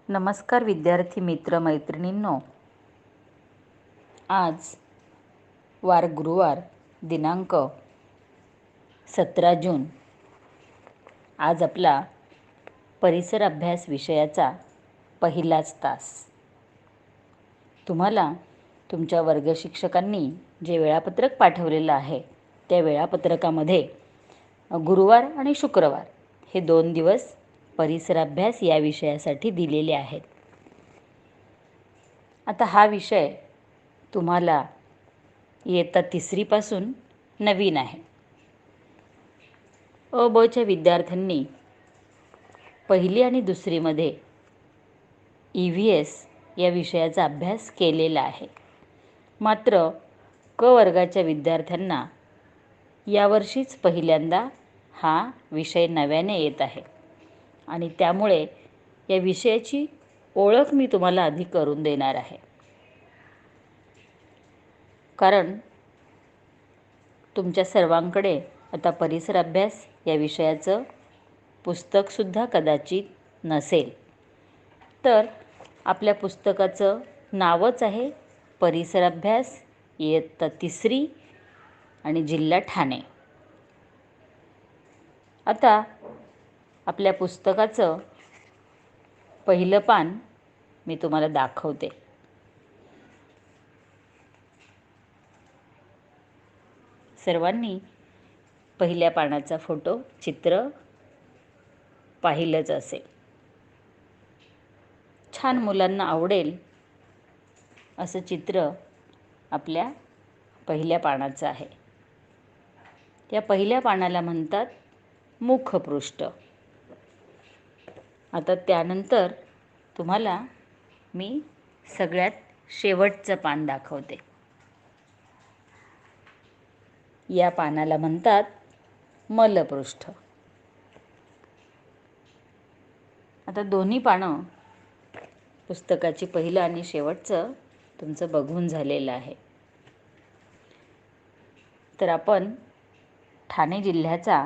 नमस्कार विद्यार्थी मित्र मैत्रिणींनो, आज वार गुरुवार दिनांक 17 जून. आज आपला परिसर अभ्यास विषयाचा पहिलाच तास. तुम्हाला तुमच्या वर्ग शिक्षकांनी जे वेळापत्रक पाठवलेलं आहे त्या वेळापत्रकामध्ये गुरुवार आणि शुक्रवार हे 2 दिवस परिसर अभ्यास या विषयासाठी दिलेले आहेत. आता हा विषय तुम्हाला इयत्ता 3रीपासून नवीन आहे. अ ब च्या विद्यार्थ्यांनी पहिली आणि दुसरीमध्ये EVS या विषयाचा अभ्यास केलेला आहे. मात्र क वर्गाच्या विद्यार्थ्यांना यावर्षीच पहिल्यांदा हा विषय नव्याने येत आहे आणि त्यामुळे या विषयाची ओळख मी तुम्हाला आधी करून देणार आहे. कारण तुमच्या सर्वांकडे आता परिसर अभ्यास या विषयाचं पुस्तकसुद्धा कदाचित नसेल. तर आपल्या पुस्तकाचं नावच आहे परिसर अभ्यास इयत्ता 3री आणि जिल्हा ठाणे. आता आपल्या पुस्तकाचं पहिलं पान मी तुम्हाला दाखवते. सर्वांनी पहिल्या पानाचा फोटो चित्र पाहिलंच असेल. छान मुलांना आवडेल असं चित्र आपल्या पहिल्या पानाचं आहे. या पहिल्या पानाला म्हणतात मुखपृष्ठ. आता त्यानंतर तुम्हाला मी सगळ्यात शेवटचं पान दाखवते. या पानाला म्हणतात मलपृष्ठ. आता दोन्ही पानं पुस्तकाची पहिलं आणि शेवटचं तुमचं बघून झालेलं आहे. तर आपण ठाणे जिल्ह्याचा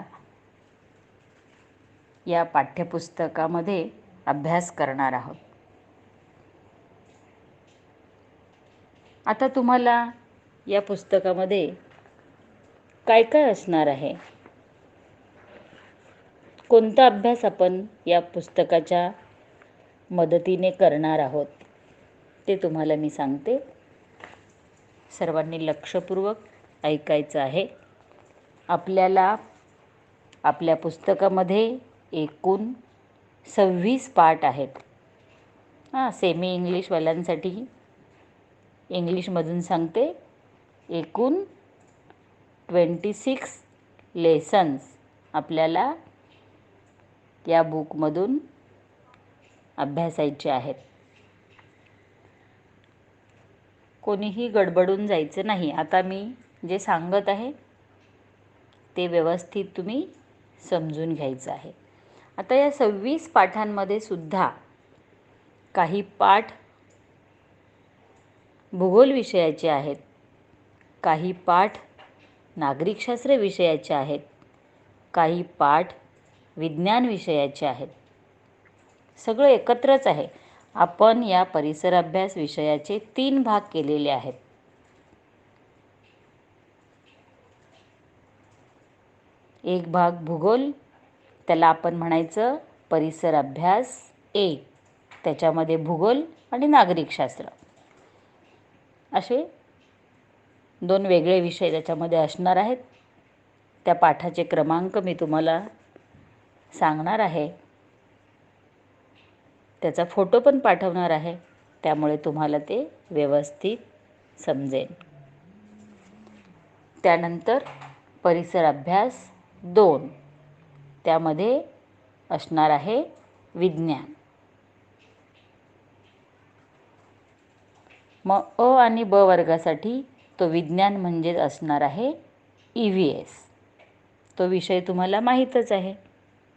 या पाठ्यपुस्तकामध्ये अभ्यास करणार आहोत. आता तुम्हाला या पुस्तकामध्ये काय काय असणार आहे, कोणता अभ्यास आपण या पुस्तकाच्या मदतीने करणार आहोत ते तुम्हाला मी सांगते. सर्वांनी लक्षपूर्वक ऐकायचं आहे. आपल्याला आपल्या पुस्तकामध्ये एकूण 26 पाठ आहेत. सेमी इंग्लिशवाल्यांसाठी इंग्लिशमधून सांगते. एकूण 26 लेसन्स आपल्याला या बुकमधून अभ्यासायचे आहेत. कोणीही गडबडून जायचं नाही. आता मी जे सांगत आहे ते व्यवस्थित तुम्ही समजून घ्यायचं आहे. आता या 26 पाठांमध्ये सुद्धा काही पाठ भूगोल विषयाचे आहेत, काही पाठ नागरिकशास्त्र विषयाचे आहेत, काही पाठ विज्ञान विषयाचे आहेत. सगळं एकत्रच आहे. आपण या परिसर अभ्यास विषयाचे 3 भाग केलेले आहेत. एक भाग भूगोल, त्याला आपण म्हणायचं परिसर अभ्यास 1. त्याच्यामध्ये भूगोल आणि नागरिकशास्त्र असे 2 वेगळे विषय त्याच्यामध्ये असणार आहेत. त्या पाठाचे क्रमांक मी तुम्हाला सांगणार आहे. त्याचा फोटो पण पाठवणार आहे, त्यामुळे तुम्हाला ते व्यवस्थित समजेल. त्यानंतर परिसर अभ्यास 2, त्यामध्ये असणार आहे विज्ञान. मग अ आणि ब वर्गासाठी तो विज्ञान म्हणजेच असणार आहे EVS. तो विषय तुम्हाला माहीतच आहे.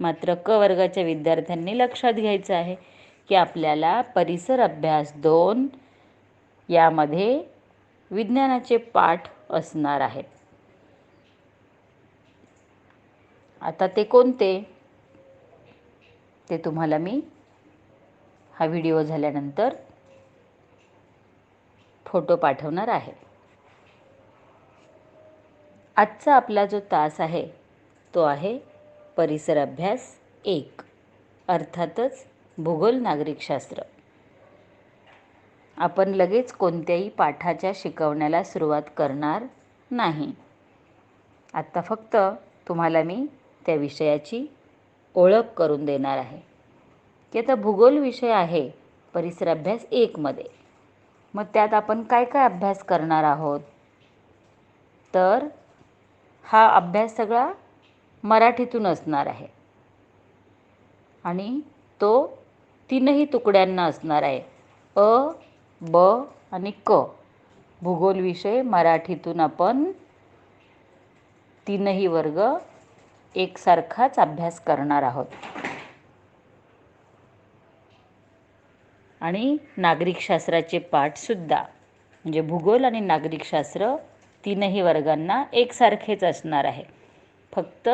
मात्र क वर्गाच्या विद्यार्थ्यांनी लक्षात घ्यायचं आहे की आपल्याला परिसर अभ्यास 2 यामध्ये विज्ञानाचे पाठ असणार आहेत. आता ते कोणते ते तुम्हाला मी हा व्हिडिओ झाल्यानंतर फोटो पाठवणार आहे. आजचा आपला जो तास आहे तो आहे परिसर अभ्यास 1, अर्थातच भूगोल नागरिकशास्त्र. आपण लगेच कोणत्याही पाठाच्या शिकवण्याला सुरुवात करणार नाही. आत्ता फक्त तुम्हाला मी त्या विषयाची ओळख करून देणार आहे की आता भूगोल विषय आहे परिसर अभ्यास 1 मध्ये. मग त्यात आपण काय काय अभ्यास करणार आहोत, तर हा अभ्यास सगळा मराठीतून असणार आहे आणि तो 3ही तुकड्यांना असणार आहे. अ, ब आणि क. भूगोल विषय मराठीतून आपण 3ही वर्ग एकसारखाच अभ्यास करणार आहोत. आणि नागरिकशास्त्राचे पाठसुद्धा म्हणजे भूगोल आणि नागरिकशास्त्र 3ही वर्गांना एकसारखेच असणार आहे. फक्त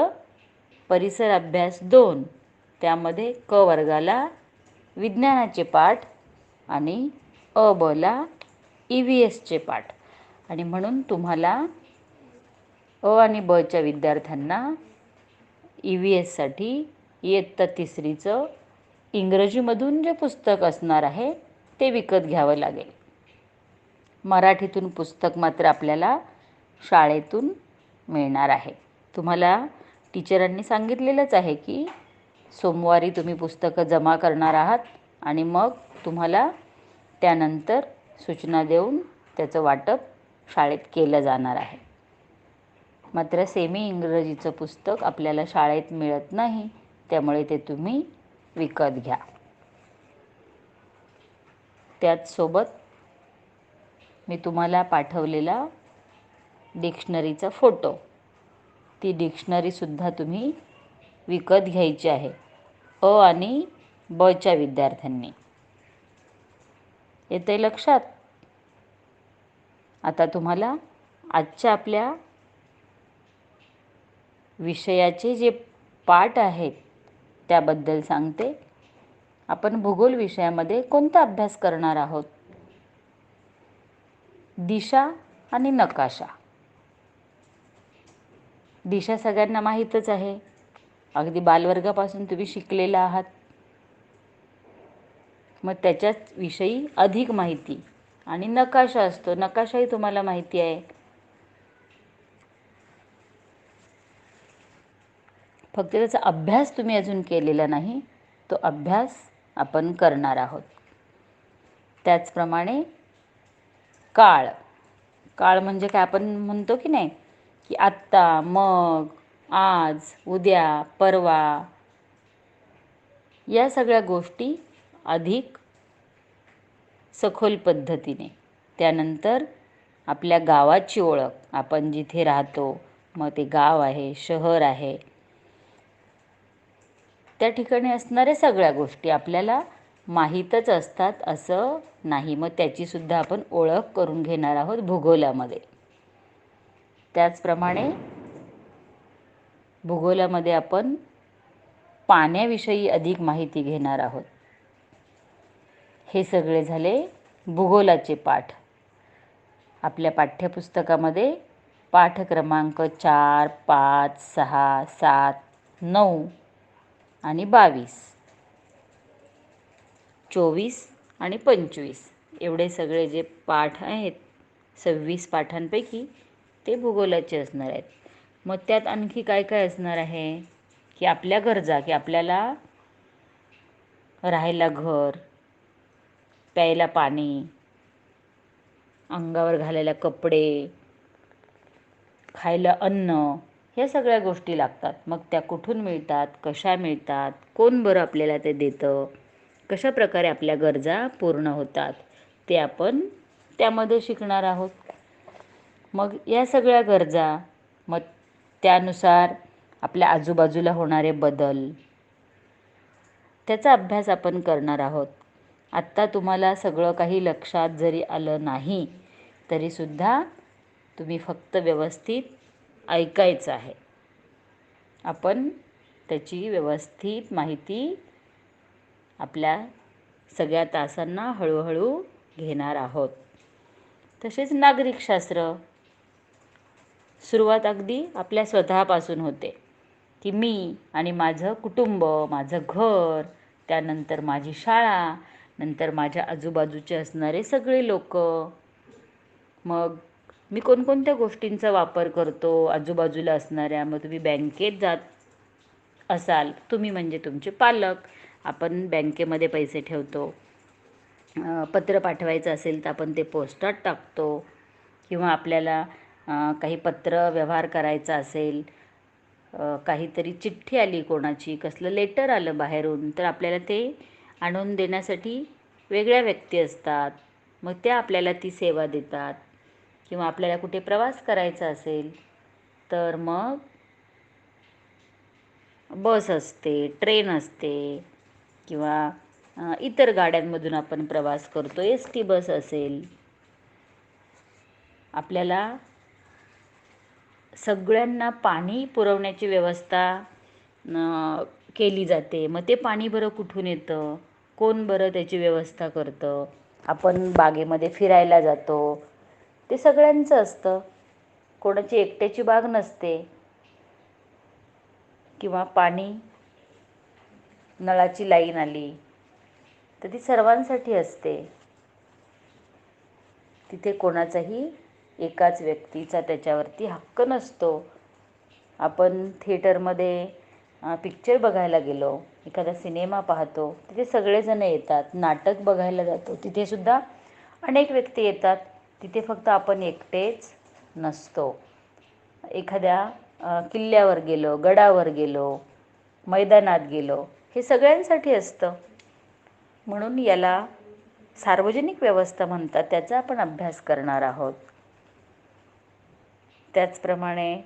परिसर अभ्यास 2 त्यामध्ये क वर्गाला विज्ञानाचे पाठ आणि अ ब ला EVSचे पाठ. आणि म्हणून तुम्हाला अ आणि ब च्या विद्यार्थ्यांना EVSसाठी इयत्ता 3रीचं इंग्रजीमधून जे पुस्तक असणार आहे ते विकत घ्यावं लागेल. मराठीतून पुस्तक मात्र आपल्याला शाळेतून मिळणार आहे. तुम्हाला टीचरांनी सांगितलेलंच आहे की सोमवारी तुम्ही पुस्तकं जमा करणार आहात आणि मग तुम्हाला त्यानंतर सूचना देऊन त्याचं वाटप शाळेत केलं जाणार आहे. मात्र सेमी इंग्रजीचं पुस्तक आपल्याला शाळेत मिळत नाही, त्यामुळे ते तुम्ही विकत घ्या. त्याचसोबत मी तुम्हाला पाठवलेला डिक्शनरीचा फोटो, ती डिक्शनरीसुद्धा तुम्ही विकत घ्यायची आहे अ आणि ब च्या विद्यार्थ्यांनी. येतंय लक्षात? आता तुम्हाला आजच्या आपल्या विषयाचे जे पाठ आहेत त्याबद्दल सांगते. आपण भूगोल विषयामध्ये कोणता अभ्यास करणार आहोत? दिशा आणि नकाशा. दिशा सगळ्यांना माहीतच आहे, अगदी बालवर्गापासून तुम्ही शिकलेला आहात. मग त्याच्याच विषयी अधिक माहिती. आणि नकाशा असतो, नकाशाही तुम्हाला माहिती आहे. फक्त त्याचा अभ्यास तुम्ही अजून केलेला नाही, तो अभ्यास आपण करणार आहोत. त्याचप्रमाणे काळ. काळ म्हणजे काय आपण म्हणतो की नाही की आत्ता, मग, आज, उद्या, परवा, या सगळ्या गोष्टी अधिक सखोल पद्धतीने. त्यानंतर आपल्या गावाची ओळख, आपण जिथे राहतो, मग ते गाव आहे, शहर आहे, त्या ठिकाणी असणाऱ्या सगळ्या गोष्टी आपल्याला माहीतच असतात असं नाही. मग त्याचीसुद्धा आपण ओळख करून घेणार आहोत भूगोलामध्ये. त्याचप्रमाणे भूगोलामध्ये आपण पाण्याविषयी अधिक माहिती घेणार आहोत. हे सगळे झाले भूगोलाचे पाठ. आपल्या पाठ्यपुस्तकामध्ये पाठ क्रमांक 4, 5, 6, 7, 9 आणि 22, 24 आणि 25 एवढे सगळे जे पाठ आहेत, 26 पाठांपैकी ते भूगोलाचे असणार आहेत. मग त्यात आणखी काय काय असणार आहे की आपल्या गरजा, की आपल्याला राहायला घर, प्यायला पाणी, अंगावर घालायला कपडे, खायला अन्न, ह्या सगळ्या गोष्टी लागतात. मग त्या कुठून मिळतात, कशा मिळतात, कोण बरं आपल्याला ते देतं, कशा प्रकारे आपल्या गरजा पूर्ण होतात, ते आपण त्यामध्ये शिकणार आहोत. मग या सगळ्या गरजा, मग त्यानुसार आपल्या आजूबाजूला होणारे बदल, त्याचा अभ्यास आपण करणार आहोत. आत्ता तुम्हाला सगळं काही लक्षात जरी आलं नाही तरीसुद्धा तुम्ही फक्त व्यवस्थित ऐकायचं आहे. आपण त्याची व्यवस्थित माहिती आपल्या सगळ्या तासांना हळूहळू घेणार आहोत. तसेच नागरिकशास्त्र, सुरुवात अगदी आपल्या स्वतःपासून होते, की मी आणि माझं कुटुंब, माझं घर, त्यानंतर माझी शाळा, नंतर माझ्या आजूबाजूचे असणारे सगळे लोक. मग मी कोणकोणत्या गोष्टींचा वापर करतो आजूबाजूला असणाऱ्या. मग तुम्ही बँकेत जात असाल, तुम्ही म्हणजे तुमचे पालक, आपण बँकेमध्ये पैसे ठेवतो. पत्र पाठवायचं असेल तर आपण ते पोस्टात टाकतो, किंवा आपल्याला काही पत्र व्यवहार करायचा असेल, काहीतरी चिठ्ठी आली कोणाची, कसलं लेटर आलं बाहेरून, तर आपल्याला ते आणून देण्यासाठी वेगळ्या व्यक्ती असतात. मग त्या आपल्याला ती सेवा देतात. किंवा आपल्याला कुठे प्रवास करायचा असेल तर मग बस असते, ट्रेन असते, किंवा इतर गाड्यांमधून आपण प्रवास करतो, ST बस असेल. आपल्याला सगळ्यांना पाणी पुरवण्याची व्यवस्था केली जाते. मग ते पाणी बरं कुठून येतं, कोण बरं त्याची व्यवस्था करतं. आपण बागेमध्ये फिरायला जातो, ते सगळ्यांचं असतं, कोणाची एकट्याची बाग नसते. किंवा पाणी, नळाची लाईन आली तर ती सर्वांसाठी असते. तिथे कोणाचाही एकाच व्यक्तीचा त्याच्यावरती हक्क नसतो. आपण थिएटरमध्ये पिक्चर बघायला गेलो, एखादा सिनेमा पाहतो, तिथे सगळेजण येतात. नाटक बघायला जातो, तिथेसुद्धा अनेक व्यक्ती येतात. तिथे फक्त आपण एकटेच नसतो. एखाद्या किल्ल्यावर गेलो, गडावर गेलो, मैदानात गेलो, हे सगळ्यांसाठी असतं. म्हणून याला सार्वजनिक व्यवस्था म्हणतात. त्याचा आपण अभ्यास करणार आहोत. त्याचप्रमाणे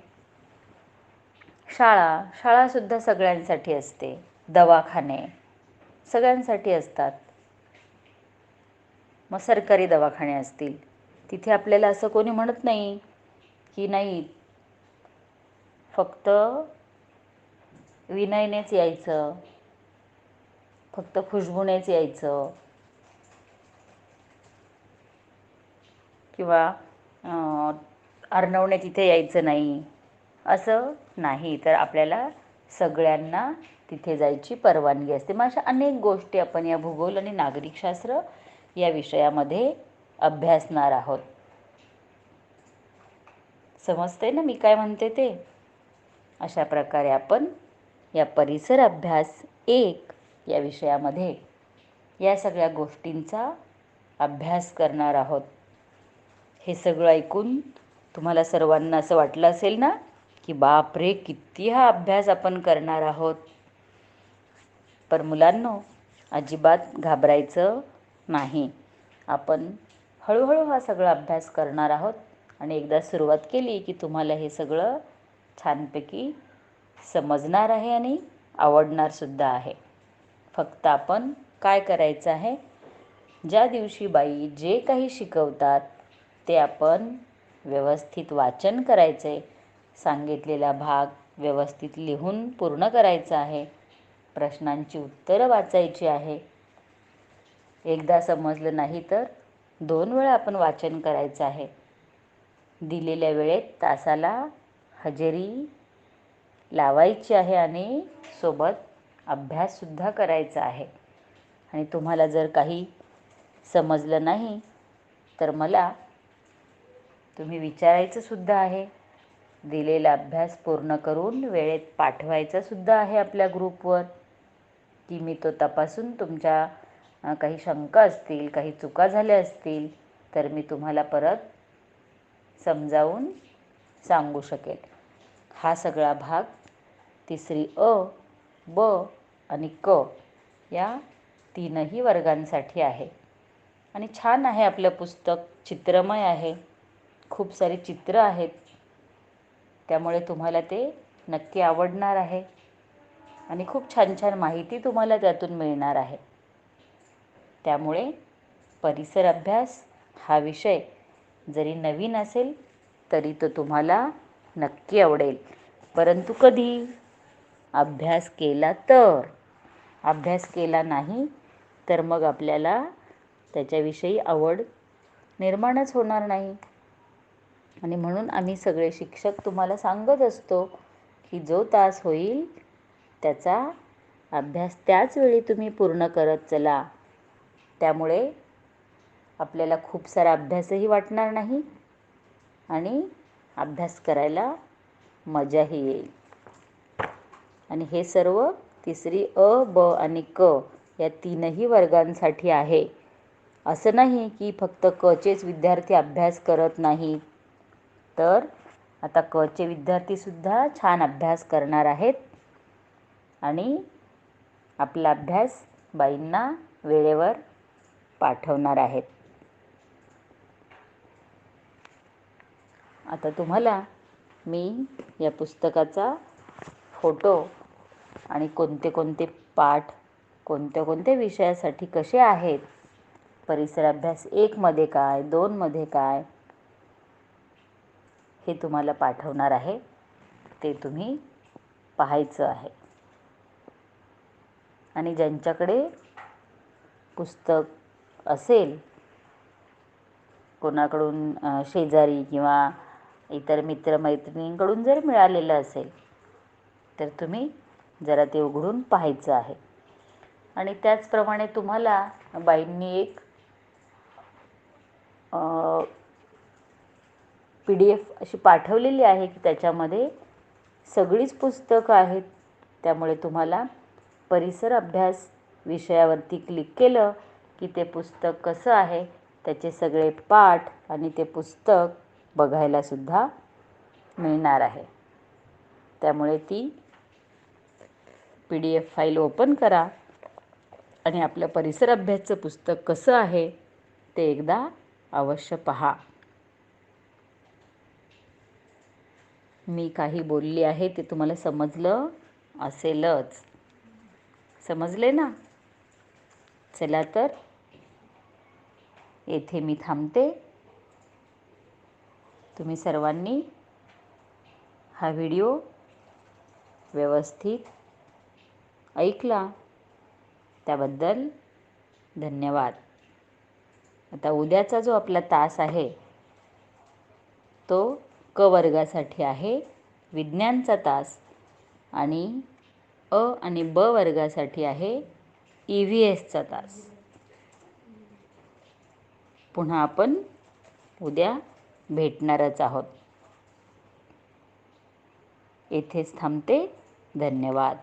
शाळासुद्धा सगळ्यांसाठी असते. दवाखाने सगळ्यांसाठी असतात. मग सरकारी दवाखाने असतील, तिथे आपल्याला असं कोणी म्हणत नाही की नाही फक्त विनयनेच यायचं, फक्त खुशबूनेच यायचं, किंवा अर्णवने तिथे यायचं नाही, असं नाही. तर आपल्याला सगळ्यांना तिथे जायची परवानगी असते. मग अशा अनेक गोष्टी आपण या भूगोल आणि नागरिकशास्त्र या विषयामध्ये अभ्यासणार आहोत. समजते ना मी काय म्हणते ते? अशा प्रकारे आपण या परिसर अभ्यास 1 या विषयामध्ये या सगळ्या गोष्टींचा अभ्यास करणार आहोत. हे सगळं ऐकून तुम्हाला सर्वांना असं वाटलं असेल ना की बापरे, किती हा अभ्यास आपण करणार आहोत. पण मुलांनो, अजिबात घाबरायचं नाही. आपण हळूहळू हा सगळा अभ्यास करणार आहोत. आणि एकदा सुरुवात केली की तुम्हाला हे सगळं छानपैकी समजणार आहे आणि आवडणारसुद्धा आहे. फक्त आपण काय करायचं आहे, ज्या दिवशी बाई जे काही शिकवतात ते आपण व्यवस्थित वाचन करायचं आहे. सांगितलेला भाग व्यवस्थित लिहून पूर्ण करायचा आहे. प्रश्नांची उत्तरं वाचायची आहे. एकदा समजलं नाही तर 2 वेळा आपण वाचन करायचं आहे. दिलेल्या वेळेत तासाला हजेरी लावायची आहे आणि सोबत अभ्याससुद्धा करायचा आहे. आणि तुम्हाला जर काही समजलं नाही तर मला तुम्ही विचारायचंसुद्धा आहे. दिलेला अभ्यास पूर्ण करून वेळेत पाठवायचासुद्धा आहे आपल्या ग्रुपवर, की मी तो तपासून तुमच्या काही शंका असतील, काही चुका झाल्या असतील तर मी तुम्हाला परत समजावून सांगू शकेल. हा सगळा भाग 3री अ, ब आणि क या 3ही वर्गांसाठी आहे. आणि छान आहे आपलं पुस्तक, चित्रमय आहे, खूप सारी चित्र आहेत. त्यामुळे तुम्हाला ते नक्की आवडणार आहे आणि खूप छान छान माहिती तुम्हाला त्यातून मिळणार आहे. त्यामुळे परिसर अभ्यास हा विषय जरी नवीन असेल तरी तो तुम्हाला नक्की आवडेल. परंतु कधी? अभ्यास केला तर. अभ्यास केला नाही तर मग आपल्याला त्याच्याविषयी आवड निर्माणच होणार नाही. आणि म्हणून आम्ही सगळे शिक्षक तुम्हाला सांगत असतो की जो तास होईल त्याचा अभ्यास त्याच वेळी तुम्ही पूर्ण करत चला. त्यामुळे आपल्याला खूप सारा अभ्यासही वाटणार नाही आणि अभ्यास करायला मजाही येईल. आणि हे सर्व तिसरी अ, ब आणि क या तीनही वर्गांसाठी आहे. असं नाही की फक्त कचेच विद्यार्थी अभ्यास करत नाहीत, तर आता कचे विद्यार्थीसुद्धा छान अभ्यास करणार आहेत आणि आपला अभ्यास बाईंना वेळेवर पाठवणार आहेत. आता तुम्हाला मी या पुस्तकाचा फोटो आणि कोणते कोणते पाठ कोणत्या कोणत्या विषयासाठी कसे आहेत, परिसर अभ्यास 1 मध्ये काय, 2 मध्ये काय, हे तुम्हाला पाठवणार आहे. ते तुम्ही पाहायचं आहे. आणि ज्यांच्याकडे पुस्तक असेल, कोणाकडून शेजारी किंवा इतर मित्रमैत्रिणींकडून जर मिळालेलं असेल तर तुम्ही जरा ते उघडून पाहायचं आहे. आणि त्याचप्रमाणे तुम्हाला बाईंनी एक PDF अशी पाठवलेली आहे की त्याच्यामध्ये सगळीच पुस्तकं आहेत. त्यामुळे तुम्हाला परिसर अभ्यास विषयावरती क्लिक केलं की ते पुस्तक कसं आहे त्याचे सगळे पाठ आणि ते पुस्तक बघायलासुद्धा मिळणार आहे. त्यामुळे ती PDF फाईल ओपन करा आणि आपलं परिसर अभ्यासचं पुस्तक कसं आहे ते एकदा अवश्य पहा. मी काही बोलली आहे ते तुम्हाला समजलं असेलच. समजले ना? चला तर येथे मी थांबते. तुम्ही सर्वांनी हा व्हिडिओ व्यवस्थित ऐकला त्याबद्दल धन्यवाद. आता उद्याचा जो आपला तास आहे तो क वर्गासाठी आहे, विज्ञानचा तास. आणि अ आणि ब वर्गासाठी आहे EVSचा तास. पुन्हा आपण उद्या भेटणारच आहोत. येथेच थांबते. धन्यवाद.